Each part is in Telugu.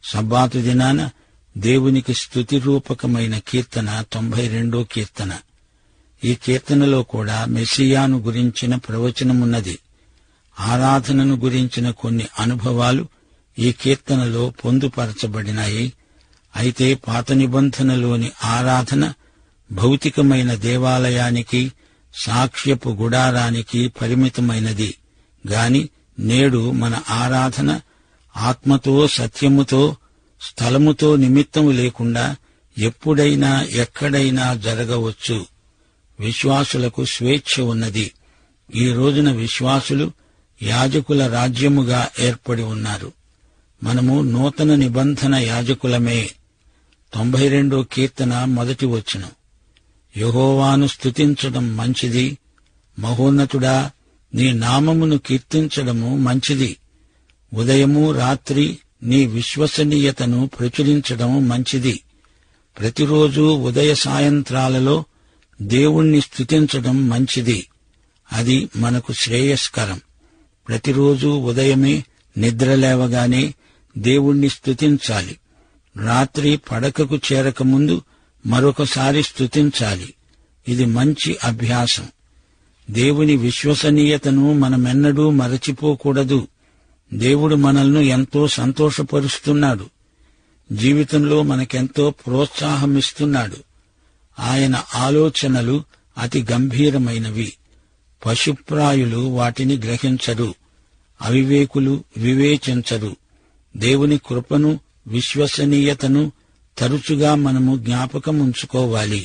సబ్బాతు దినాన దేవునికి స్తుతిరూపకమైన కీర్తన 92 కీర్తన. ఈ కీర్తనలో కూడా మెస్సియాను గురించిన ప్రవచనమున్నది. ఆరాధనను గురించిన కొన్ని అనుభవాలు ఈ కీర్తనలో పొందుపరచబడినాయి. అయితే పాత నిబంధనలోని ఆరాధన భౌతికమైన దేవాలయానికి, సాక్ష్యపు గుడారానికి పరిమితమైనది గాని నేడు మన ఆరాధన ఆత్మతో, సత్యముతో, స్థలముతో నిమిత్తము లేకుండా ఎప్పుడైనా ఎక్కడైనా జరగవచ్చు. విశ్వాసులకు స్వేచ్ఛ ఉన్నది. ఈ రోజున విశ్వాసులు యాజకుల రాజ్యముగా ఏర్పడి ఉన్నారు. మనము నూతన నిబంధన యాజకులమే. 92 కీర్తన మొదటి వచనం. యెహోవాను స్తుతించడం మంచిది, మహోన్నతుడా నీ నామమును కీర్తించడము మంచిది. ఉదయము రాత్రి నీ విశ్వసనీయతను ప్రచురించడం మంచిది. ప్రతిరోజు ఉదయ సాయంత్రాలలో దేవుణ్ణి స్తుతించడం మంచిది. అది మనకు శ్రేయస్కరం. ప్రతిరోజు ఉదయమే నిద్రలేవగానే దేవుణ్ణి స్తుతించాలి. రాత్రి పడకకు చేరకముందు మరొకసారి స్తుతించాలి. ఇది మంచి అభ్యాసం. దేవుని విశ్వసనీయతను మనమెన్నడూ మరచిపోకూడదు. దేవుడు మనల్ని ఎంతో సంతోషపరుస్తున్నాడు. జీవితంలో మనకెంతో ప్రోత్సాహమిస్తున్నాడు. ఆయన ఆలోచనలు అతి గంభీరమైనవి. పశుప్రాయులు వాటిని గ్రహించరు, అవివేకులు వివేచించరు. దేవుని కృపను, విశ్వసనీయతను తరచుగా మనము జ్ఞాపకం ఉంచుకోవాలి.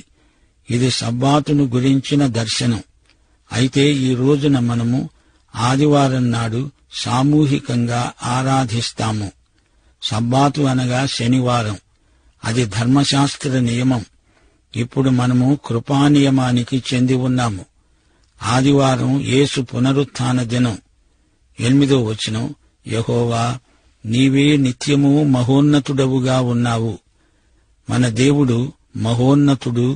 ఇది సబ్బాతును గురించిన దర్శనం. అయితే ఈ రోజున మనము ఆదివారం నాడు సామూహికంగా ఆరాధిస్తాము. సబ్బాతు అనగా శనివారం. అది ధర్మశాస్త్ర నియమం. ఇప్పుడు మనము కృపానియమానికి చెంది ఉన్నాము. ఆదివారం యేసు పునరుత్థాన దినం. 8వ వచనం. యెహోవా నీవే నిత్యము మహోన్నతుడవుగా ఉన్నావు. మన దేవుడు మహోన్నతుడు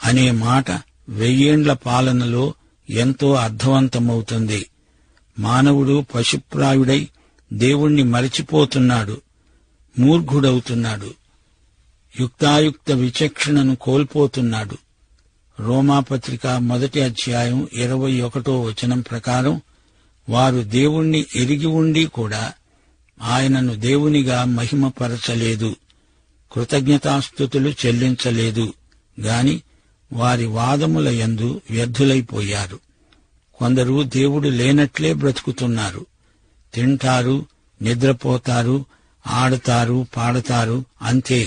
అనే మాట 1000 ఏండ్ల పాలనలో ఎంతో అర్థవంతమవుతుంది. మానవుడు పశుప్రాయుడై దేవుణ్ణి మరచిపోతున్నాడు, మూర్ఖుడవుతున్నాడు, యుక్తాయుక్త విచక్షణను కోల్పోతున్నాడు. రోమాపత్రిక 1వ అధ్యాయం 21వ వచనం ప్రకారం వారు దేవుణ్ణి ఎరిగి ఉండి కూడా ఆయనను దేవునిగా మహిమపరచలేదు, కృతజ్ఞతాస్తుతులు చెల్లించలేదు గాని వారి వాదముల యందు వ్యర్థులైపోయారు. కొందరు దేవుడు లేనట్లే బ్రతుకుతున్నారు. తింటారు, నిద్రపోతారు, ఆడతారు, పాడతారు, అంతే.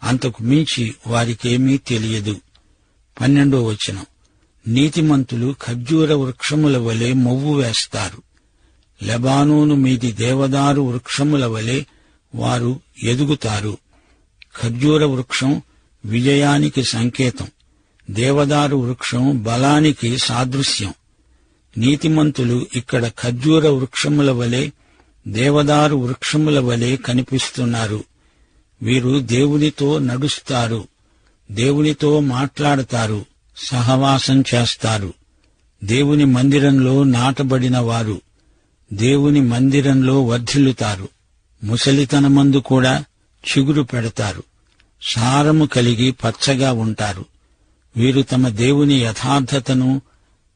అంతకు మించి వారికేమీ తెలియదు. 12వ వచనం. నీతిమంతులు ఖర్జూర వృక్షముల వలె మొవ్వు వేస్తారు. లెబానోను మీది దేవదారు వృక్షముల వలె వారు ఎదుగుతారు. ఖర్జూర వృక్షం విజయానికి సంకేతం. దేవదారు వృక్షం బలానికి సాదృశ్యం. నీతిమంతులు ఇక్కడ ఖర్జూర వృక్షముల వలె, దేవదారు వృక్షముల వలె కనిపిస్తున్నారు. వీరు దేవునితో నడుస్తారు, దేవునితో మాట్లాడతారు, సహవాసం చేస్తారు. దేవుని మందిరంలో నాటబడిన వారు దేవుని మందిరంలో వర్ధిల్లుతారు. ముసలితనమందు కూడా చిగురు పెడతారు. సారము కలిగి పచ్చగా ఉంటారు. వీరు తమ దేవుని యథార్థతను,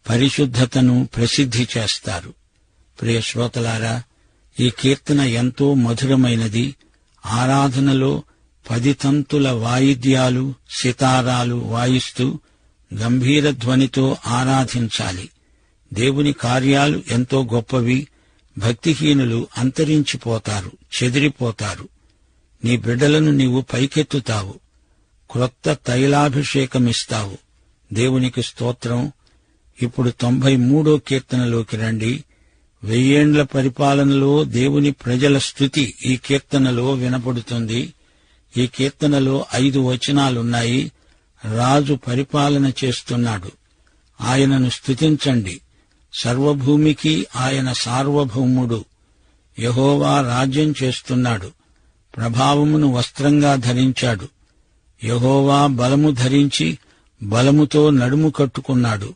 పరిశుద్ధతను ప్రసిద్ధి చేస్తారు. ప్రియ శ్రోతలారా, ఈ కీర్తన ఎంతో మధురమైనది. ఆరాధనలో 10 తంతుల వాయిద్యాలు, సితారాలు వాయిస్తూ గంభీర ధ్వనితో ఆరాధించాలి. దేవుని కార్యాలు ఎంతో గొప్పవి. భక్తిహీనులు అంతరించిపోతారు, చెదిరిపోతారు. నీ బిడ్డలను నీవు పైకెత్తుతావు, క్రొత్త తైలాభిషేకమిస్తావు. దేవునికి స్తోత్రం. ఇప్పుడు 93వ కీర్తనలోకి రండి. 1000 ఏండ్ల పరిపాలనలో దేవుని ప్రజల స్తుతి ఈ కీర్తనలో వినపడుతుంది. ఈ కీర్తనలో 5 వచనాలున్నాయి. రాజు పరిపాలన చేస్తున్నాడు. ఆయనను స్తుతించండి. సర్వభూమికి ఆయన సార్వభౌముడు. యెహోవా రాజ్యం చేస్తున్నాడు. ప్రభావమును వస్త్రంగా ధరించాడు. యెహోవా బలము ధరించి బలముతో నడుము కట్టుకున్నాడు.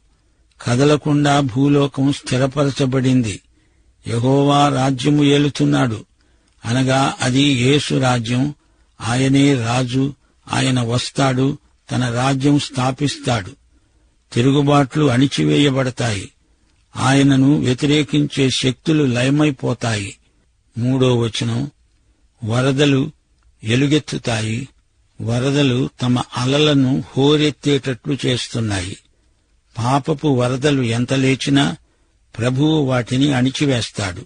కదలకుండా భూలోకం స్థిరపరచబడింది. యెహోవా రాజ్యము ఏలుతున్నాడు. అనగా అది యేసు రాజ్యం. ఆయనే రాజు. ఆయన వస్తాడు, తన రాజ్యం స్థాపిస్తాడు. తిరుగుబాట్లు అణిచివేయబడతాయి. ఆయనను వ్యతిరేకించే శక్తులు లయమైపోతాయి. 3వ వచనం, వరదలు ఎలుగెత్తుతాయి. వరదలు తమ అలలను హోరెత్తేటట్లు చేస్తున్నాయి. పాపపు వరదలు ఎంత లేచినా ప్రభువు వాటిని అణిచివేస్తాడు.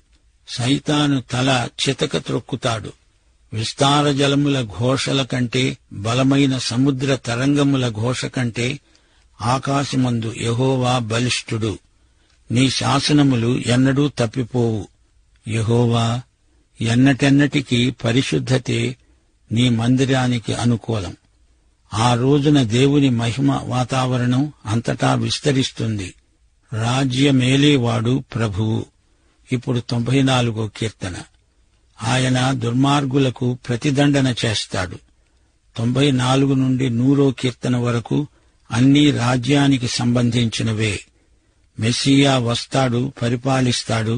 సైతాను తల చితక త్రొక్కుతాడు. విస్తార జలముల ఘోషల కంటే, బలమైన సముద్ర తరంగముల ఘోష కంటే ఆకాశమందు యెహోవా బలిష్ఠుడు. నీ శాసనములు ఎన్నడూ తప్పిపోవు. యెహోవా, ఎన్నటెన్నటికీ పరిశుద్ధతే నీ మందిరానికి అనుకూలం. ఆ రోజున దేవుని మహిమ వాతావరణం అంతటా విస్తరిస్తుంది. రాజ్యమేలేవాడు ప్రభువు. ఇప్పుడు 94వ కీర్తన. ఆయన దుర్మార్గులకు ప్రతిదండన చేస్తాడు. 94 నుండి 100వ కీర్తన వరకు అన్నీ రాజ్యానికి సంబంధించినవే. మెస్సియా వస్తాడు, పరిపాలిస్తాడు.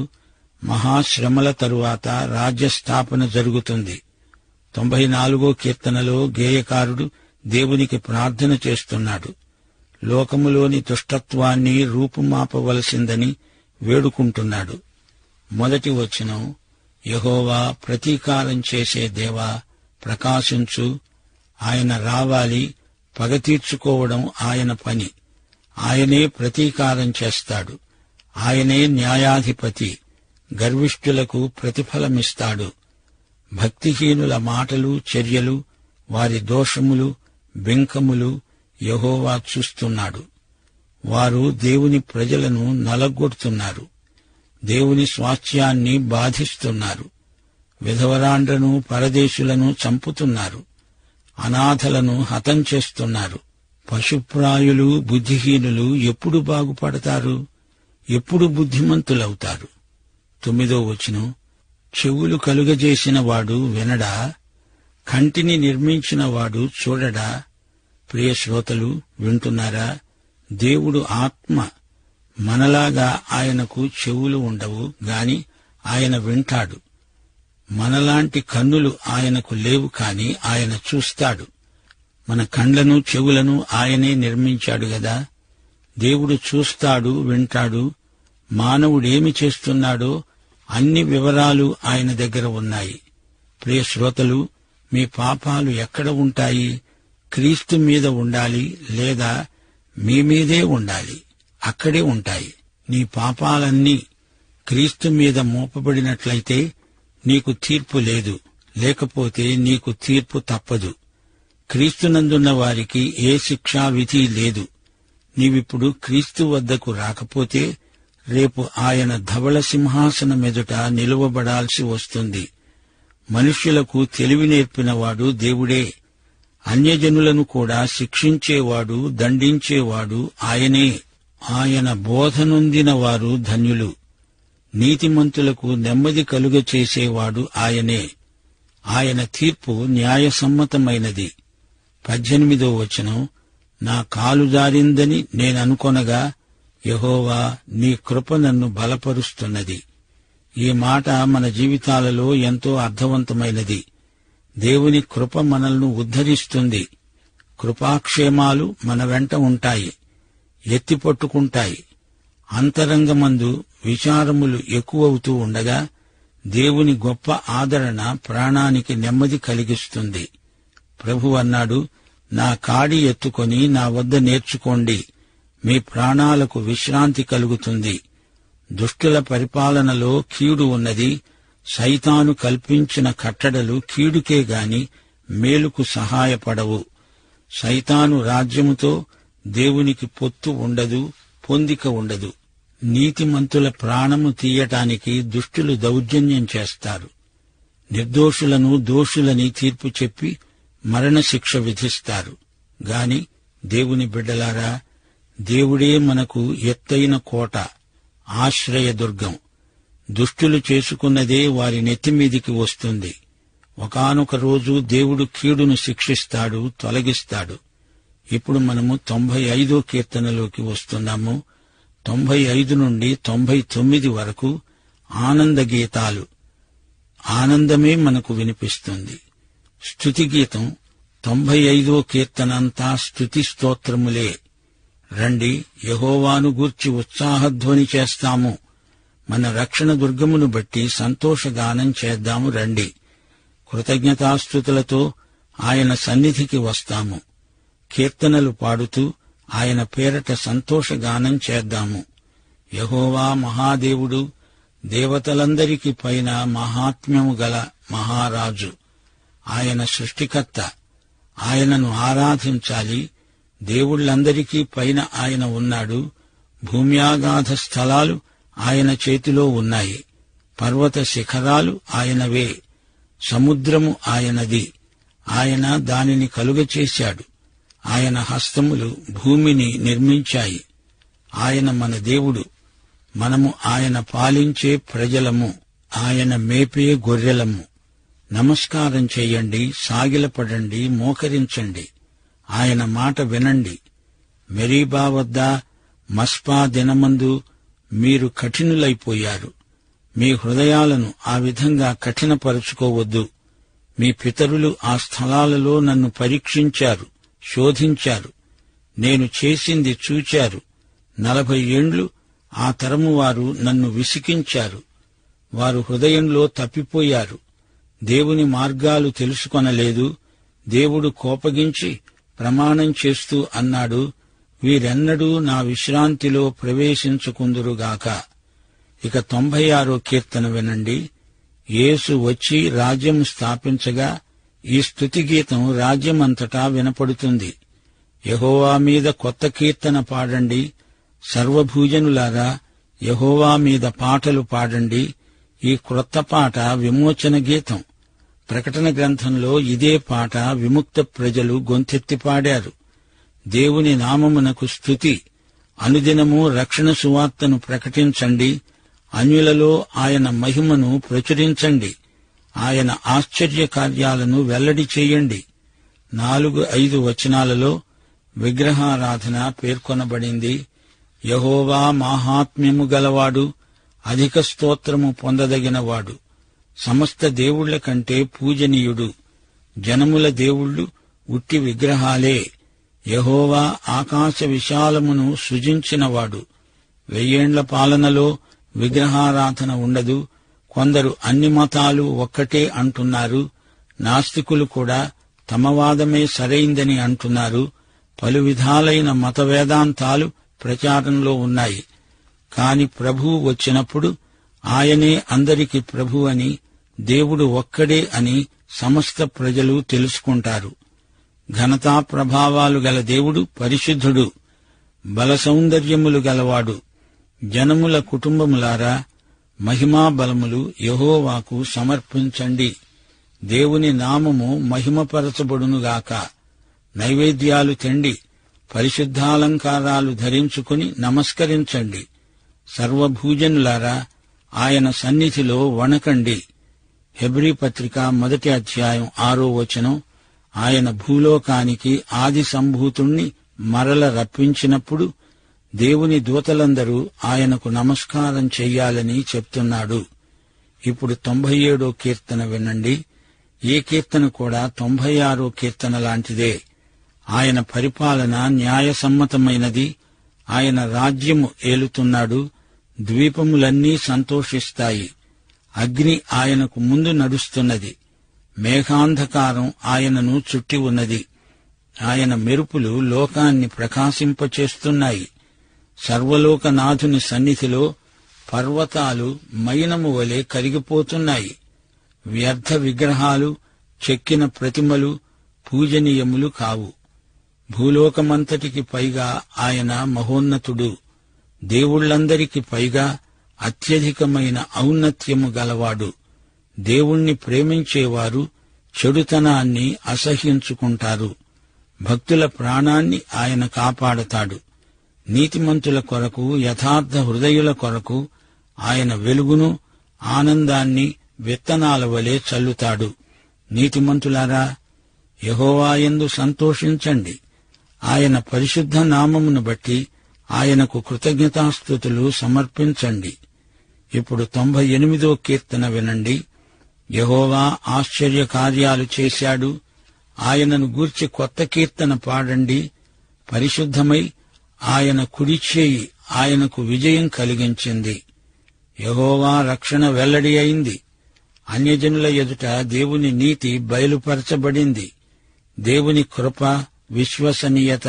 మహాశ్రమల తరువాత రాజ్యస్థాపన జరుగుతుంది. 94వ కీర్తనలో గేయకారుడు దేవునికి ప్రార్థన చేస్తున్నాడు. లోకములోని దుష్టత్వాన్ని రూపుమాపవలసిందని వేడుకుంటున్నాడు. 1వ వచనం, యెహోవా ప్రతీకారం చేసే దేవా, ప్రకాశించు. ఆయన రావాలి. పగ తీర్చుకోవడం ఆయన పని. ఆయనే ప్రతీకారం చేస్తాడు. ఆయనే న్యాయాధిపతి. గర్విష్ఠులకు ప్రతిఫలమిస్తాడు. భక్తిహీనుల మాటలు, చర్యలు, వారి దోషములు, బింకములు యెహోవా చూస్తున్నాడు. వారు దేవుని ప్రజలను నలగొడుతున్నారు. దేవుని స్వాస్థ్యాన్ని బాధిస్తున్నారు. విధవరాండ్రను, పరదేశులను చంపుతున్నారు. అనాథలను హతం చేస్తున్నారు. పశుప్రాయులు, బుద్ధిహీనులు ఎప్పుడు బాగుపడతారు? ఎప్పుడు బుద్ధిమంతులవుతారు? 9వ వచనం, చెవులు కలుగజేసిన వాడు వినడా? కంటిని నిర్మించిన వాడు చూడడా? ప్రియ శ్రోతలు, వింటున్నారా? దేవుడు ఆత్మ. మనలాగా ఆయనకు చెవులు ఉండవు గాని ఆయన వింటాడు. మనలాంటి కన్నులు ఆయనకు లేవు కాని ఆయన చూస్తాడు. మన కండ్లను, చెవులను ఆయనే నిర్మించాడు గదా. దేవుడు చూస్తాడు, వింటాడు. మానవుడేమి చేస్తున్నాడో అన్ని వివరాలు ఆయన దగ్గర ఉన్నాయి. ప్రియ శ్రోతలు, మీ పాపాలు ఎక్కడ ఉంటాయి? క్రీస్తు మీద ఉండాలి, లేదా మీ మీదే ఉండాలి. అక్కడే ఉంటాయి. నీ పాపాలన్నీ క్రీస్తు మీద మోపబడినట్లయితే నీకు తీర్పు లేదు. లేకపోతే నీకు తీర్పు తప్పదు. క్రీస్తునందున్న వారికి ఏ శిక్షా విధి లేదు. నీవిప్పుడు క్రీస్తు వద్దకు రాకపోతే రేపు ఆయన ధవళ సింహాసనం ఎదుట నిలువబడాల్సి వస్తుంది. మనుష్యులకు తెలివి నేర్పినవాడు దేవుడే. అన్యజనులను కూడా శిక్షించేవాడు, దండించేవాడు ఆయనే. ఆయన బోధనొందిన వారు ధన్యులు. నీతిమంతులకు నెమ్మది కలుగచేసేవాడు ఆయనే. ఆయన తీర్పు న్యాయసమ్మతమైనది. 18వ వచనం, నా కాలు జారిందని నేననుకొనగా యెహోవా నీ కృప నన్ను బలపరుస్తున్నది. ఈ మాట మన జీవితాలలో ఎంతో అర్థవంతమైనది. దేవుని కృప మనల్ని ఉద్ధరిస్తుంది. కృపాక్షేమాలు మన వెంట ఉంటాయి, ఎత్తిపట్టుకుంటాయి. అంతరంగమందు విచారములు ఎక్కువవుతూ ఉండగా దేవుని గొప్ప ఆదరణ ప్రాణానికి నెమ్మది కలిగిస్తుంది. ప్రభు అన్నాడు, నా కాడి ఎత్తుకొని నా వద్ద నేర్చుకోండి, మీ ప్రాణాలకు విశ్రాంతి కలుగుతుంది. దుష్టుల పరిపాలనలో కీడు ఉన్నది. సైతాను కల్పించిన కట్టడలు కీడుకే గాని మేలుకు సహాయపడవు. సైతాను రాజ్యముతో దేవునికి పొత్తు ఉండదు, పొందిక ఉండదు. నీతిమంతుల ప్రాణము తీయటానికి దుష్టులు దౌర్జన్యం చేస్తారు. నిర్దోషులను దోషులని తీర్పు చెప్పి మరణశిక్ష విధిస్తారు. గాని దేవుని బిడ్డలారా, దేవుడే మనకు ఎత్తైన కోట, ఆశ్రయదుర్గం. దుష్టులు చేసుకున్నదే వారి నెత్తిమీదికి వస్తుంది. ఒకానొక రోజు దేవుడు కీడును శిక్షిస్తాడు, తొలగిస్తాడు. ఇప్పుడు మనము 95వ కీర్తనలోకి వస్తున్నాము. 95 నుండి 99 వరకు ఆనంద గీతాలు. ఆనందమే మనకు వినిపిస్తుంది. స్తుతిగీతం 95వ కీర్తనంతా స్తుతి స్తోత్రములే. రండి, యెహోవాను గూర్చి ఉత్సాహధ్వని చేస్తాము. మన రక్షణ దుర్గమును బట్టి సంతోషగానం చేద్దాము. రండి, కృతజ్ఞతాస్తుతులతో ఆయన సన్నిధికి వస్తాము. కీర్తనలు పాడుతూ ఆయన పేరట సంతోషగానం చేద్దాము. యెహోవా మహాదేవుడు, దేవతలందరికి పైన మహాత్మ్యము గల మహారాజు. ఆయన సృష్టికర్త. ఆయనను ఆరాధించాలి. దేవుళ్లందరికీ పైన ఆయన ఉన్నాడు. భూమ్యాగాధ స్థలాలు ఆయన చేతిలో ఉన్నాయి. పర్వత శిఖరాలు ఆయనవే. సముద్రము ఆయనది. ఆయన దానిని కలుగచేశాడు. ఆయన హస్తములు భూమిని నిర్మించాయి. ఆయన మన దేవుడు. మనము ఆయన పాలించే ప్రజలము. ఆయన మేపే గొర్రెలము. నమస్కారం చెయ్యండి, సాగిలపడండి, మోకరించండి. ఆయన మాట వినండి. మెరీబా వద్ద మస్పా దినమందు మీరు కఠినులైపోయారు. మీ హృదయాలను ఆ విధంగా కఠినపరుచుకోవద్దు. మీ పితరులు ఆ స్థలాలలో నన్ను పరీక్షించారు, శోధించారు. నేను చేసింది చూచారు. 40 ఏండ్లు ఆ తరము వారు నన్ను విసికించారు. వారు హృదయంలో తప్పిపోయారు. దేవుని మార్గాలు తెలుసుకొనలేదు. దేవుడు కోపగించి ప్రమాణం చేస్తూ అన్నాడు, వీరెన్నడూ నా విశ్రాంతిలో ప్రవేశించుకుందురుగాక. ఇక 96వ కీర్తన వినండి. యేసు వచ్చి రాజ్యం స్థాపించగా ఈ స్తుతిగీతం రాజ్యమంతటా వినపడుతుంది. యెహోవా మీద కొత్త కీర్తన పాడండి. సర్వభూజనులారా, యెహోవా మీద పాటలు పాడండి. ఈ క్రొత్త పాట విమోచన గీతం. ప్రకటన గ్రంథంలో ఇదే పాట విముక్త ప్రజలు గొంతెత్తి పాడారు. దేవుని నామమునకు స్తుతి. అనుదినము రక్షణ సువార్తను ప్రకటించండి. అన్యులలో ఆయన మహిమను ప్రచురించండి. ఆయన ఆశ్చర్య కార్యాలను వెల్లడి చేయండి. 4-5 వచనాలలో విగ్రహారాధన పేర్కొనబడింది. యెహోవా మాహాత్మ్యము గలవాడు, అధిక స్తోత్రము పొందదగినవాడు, సమస్త దేవుళ్ల కంటే పూజనీయుడు. జనముల దేవుళ్ళు ఉట్టి విగ్రహాలే. యెహోవా ఆకాశ విశాలమును సృజించినవాడు. 1000 ఏండ్ల పాలనలో విగ్రహారాధన ఉండదు. కొందరు అన్ని మతాలు ఒక్కటే అంటున్నారు. నాస్తికులు కూడా తమ వాదమే సరైందని అంటున్నారు. పలు విధాలైన మత వేదాంతాలు ప్రచారంలో ఉన్నాయి. కాని ప్రభువు వచ్చినప్పుడు ఆయనే అందరికి ప్రభు అని, దేవుడు ఒక్కడే అని సమస్త ప్రజలు తెలుసుకుంటారు. ఘనతా ప్రభావాలు గల దేవుడు పరిశుద్ధుడు, బల సౌందర్యములు గలవాడు. జనముల కుటుంబములారా, మహిమా బలములు యెహోవాకు సమర్పించండి. దేవుని నామము మహిమపరచబడునుగాక. నైవేద్యాలు తెండి, పరిశుద్ధాలంకారాలు ధరించుకుని నమస్కరించండి. సర్వభూజనులారా, ఆయన సన్నిధిలో వణకండి. హెబ్రీ పత్రిక 1వ అధ్యాయం 6వ వచనం. ఆయన భూలోకానికి ఆది సంభూతుణ్ణి మరల రప్పించినప్పుడు దేవుని దూతలందరూ ఆయనకు నమస్కారం చెయ్యాలని చెప్తున్నాడు. ఇప్పుడు 97వ కీర్తన వినండి. ఈ కీర్తన కూడా 96వ కీర్తన లాంటిదే. ఆయన పరిపాలన న్యాయసమ్మతమైనది. ఆయన రాజ్యము ఏలుతున్నాడు. ద్వీపములన్నీ సంతోషిస్తాయి. అగ్ని ఆయనకు ముందు నడుస్తున్నది. మేఘాంధకారం ఆయనను చుట్టి ఉన్నది. ఆయన మెరుపులు లోకాన్ని ప్రకాశింపచేస్తున్నాయి. సర్వలోకనాథుని సన్నిధిలో పర్వతాలు మైనము వలె కరిగిపోతున్నాయి. వ్యర్థ విగ్రహాలు, చెక్కిన ప్రతిమలు పూజనీయములు కావు. భూలోకమంతటికి పైగా ఆయన మహోన్నతుడు. దేవుళ్లందరికి పైగా అత్యధికమైన ఔన్నత్యము గలవాడు. దేవుణ్ణి ప్రేమించేవారు చెడుతనాన్ని అసహ్యించుకుంటారు. భక్తుల ప్రాణాన్ని ఆయన కాపాడతాడు. నీతిమంతుల కొరకు, యథార్థ హృదయుల కొరకు ఆయన వెలుగును, ఆనందాన్ని విత్తనాల వలె చల్లుతాడు. నీతిమంతులారా, యెహోవాయందు సంతోషించండి. ఆయన పరిశుద్ధ నామమును బట్టి ఆయనకు కృతజ్ఞతాస్తుతులు సమర్పించండి. ఇప్పుడు 98వ కీర్తన వినండి. యెహోవా ఆశ్చర్య కార్యాలు చేశాడు. ఆయనను గూర్చి కొత్త కీర్తన పాడండి. పరిశుద్ధమై ఆయన కుడిచేయి ఆయనకు విజయం కలిగించింది. యెహోవా రక్షణ వెల్లడి అయింది. అన్యజనుల ఎదుట దేవుని నీతి బయలుపరచబడింది. దేవుని కృప, విశ్వసనీయత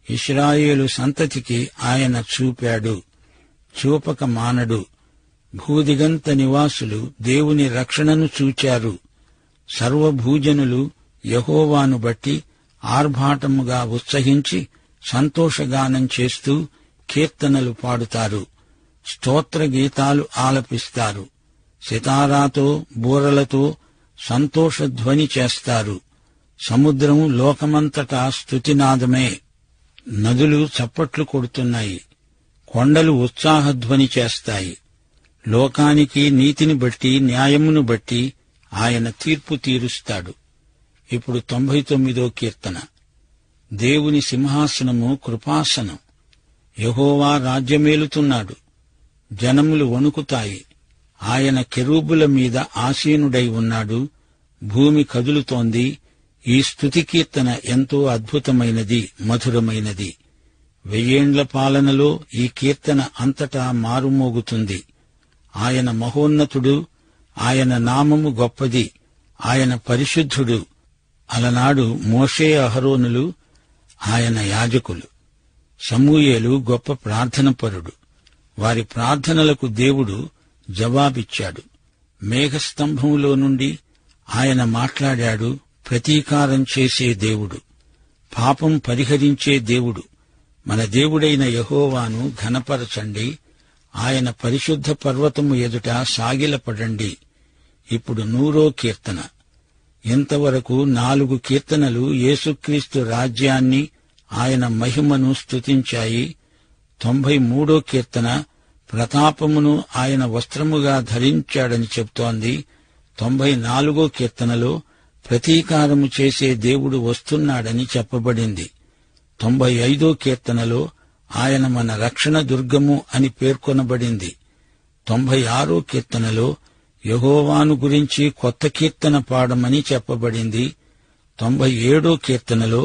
ఇశ్రాయేలు సంతతికి ఆయన చూపాడు. చూపక మానడు. భూదిగంత నివాసులు దేవుని రక్షణను చూచారు. సర్వభూజనులు యెహోవాను బట్టి ఆర్భాటముగా ఉత్సహించి సంతోషగానం చేస్తూ కీర్తనలు పాడుతారు. స్తోత్ర గీతాలు ఆలపిస్తారు. సితారాతో, బూరలతో సంతోషధ్వని చేస్తారు. సముద్రం లోకమంతటా స్తుతినాదమే. నదులు చప్పట్లు కొడుతున్నాయి. కొండలు ఉత్సాహధ్వని చేస్తాయి. లోకానికి నీతిని బట్టి, న్యాయమును బట్టి ఆయన తీర్పు తీరుస్తాడు. ఇప్పుడు 99వ కీర్తన. దేవుని సింహాసనము కృపాసనం. యెహోవా రాజ్యమేలుతున్నాడు. జనములు వణుకుతాయి. ఆయన కెరూబుల మీద ఆసీనుడై ఉన్నాడు. భూమి కదులుతోంది. ఈ స్తుతి కీర్తన ఎంతో అద్భుతమైనది, మధురమైనది. 1000 ఏండ్ల పాలనలో ఈ కీర్తన అంతటా మారుమోగుతుంది. ఆయన మహోన్నతుడు. ఆయన నామము గొప్పది. ఆయన పరిశుద్ధుడు. అలనాడు మోషే, అహరోనులు ఆయన యాజకులు. సమూయేలు గొప్ప ప్రార్థనపరుడు. వారి ప్రార్థనలకు దేవుడు జవాబిచ్చాడు. మేఘస్తంభంలో నుండి ఆయన మాట్లాడాడు. ప్రతీకారం చేసే దేవుడు, పాపం పరిహరించే దేవుడు. మన దేవుడైన యెహోవాను ఘనపరచండి. ఆయన పరిశుద్ధ పర్వతము ఎదుట సాగిలపడండి. ఇప్పుడు 100వ కీర్తన. ఇంతవరకు 4 కీర్తనలు యేసుక్రీస్తు రాజ్యాన్ని, ఆయన మహిమను స్తుతించాయి. 93వ కీర్తన ప్రతాపమును ఆయన వస్త్రముగా ధరించాడని చెప్తోంది. 94వ కీర్తనలో ప్రతీకారము చేసే దేవుడు వస్తున్నాడని చెప్పబడింది. 95వ కీర్తనలో ఆయన మన రక్షణ దుర్గము అని పేర్కొనబడింది. 96వ కీర్తనలో యెహోవాను గురించి కొత్త కీర్తన పాడమని చెప్పబడింది. 97వ కీర్తనలో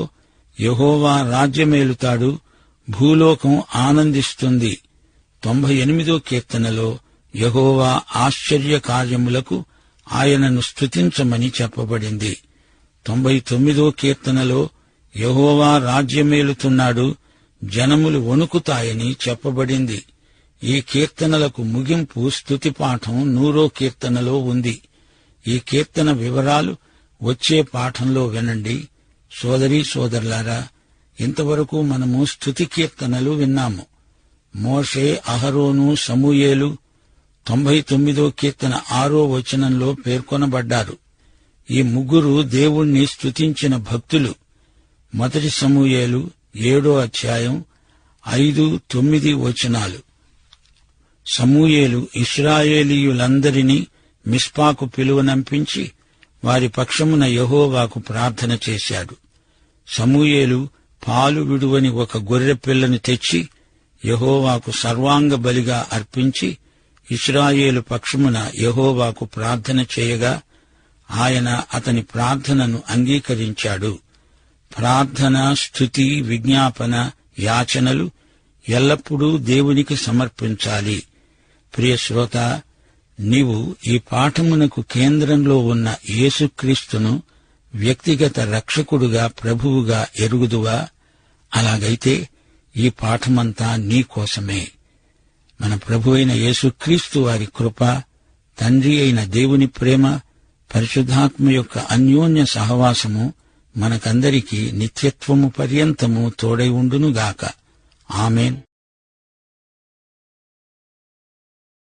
యెహోవా రాజ్యమేలుతాడు, భూలోకం ఆనందిస్తుంది. 98వ కీర్తనలో యెహోవా ఆశ్చర్య కార్యములకు ఆయనను స్తుతించమని చెప్పబడింది. 99వ కీర్తనలో యెహోవా రాజ్యమేలుతున్నాడు, జనములు వణుకుతాయని చెప్పబడింది. ఈ కీర్తనలకు ముగింపు స్తుతి పాఠం 100వ కీర్తనలో ఉంది. ఈ కీర్తన వివరాలు వచ్చే పాఠంలో వినండి. సోదరీ సోదరులారా, ఇంతవరకు మనము స్తుతి కీర్తనలు విన్నాము. మోషే, అహరోను, సమూయేలు 99వ కీర్తన 6వ వచనంలో పేర్కొనబడ్డారు. ఈ ముగ్గురు దేవుణ్ణి స్తుతించిన భక్తులు. 1 సమూయేలు 7వ అధ్యాయం 5, 9 వచనాలు. సమూయేలు ఇశ్రాయేలీయులందరినీ మిస్పాకు పిలువనంపించి వారి పక్షమున యెహోవాకు ప్రార్థన చేశాడు. సమూయేలు పాలు విడువని ఒక గొర్రెపిల్లను తెచ్చి యెహోవాకు సర్వాంగ బలిగా అర్పించి ఇశ్రాయేలు పక్షమున యెహోవాకు ప్రార్థన చేయగా ఆయన అతని ప్రార్థనను అంగీకరించాడు. ప్రార్థన, స్తుతి, విజ్ఞాపన, యాచనలు ఎల్లప్పుడూ దేవునికి సమర్పించాలి. ప్రియ శ్రోత, నీవు ఈ పాఠమునకు కేంద్రంలో ఉన్న యేసుక్రీస్తును వ్యక్తిగత రక్షకుడుగా, ప్రభువుగా ఎరుగుదువా? అలాగైతే ఈ పాఠమంతా నీకోసమే. మన ప్రభు అయిన యేసుక్రీస్తు వారి కృప, తండ్రి అయిన దేవుని ప్రేమ, పరిశుద్ధాత్మ యొక్క అన్యోన్య సహవాసము మనకందరికీ నిత్యత్వము పర్యంతము తోడై ఉండునుగాక. ఆమేన్.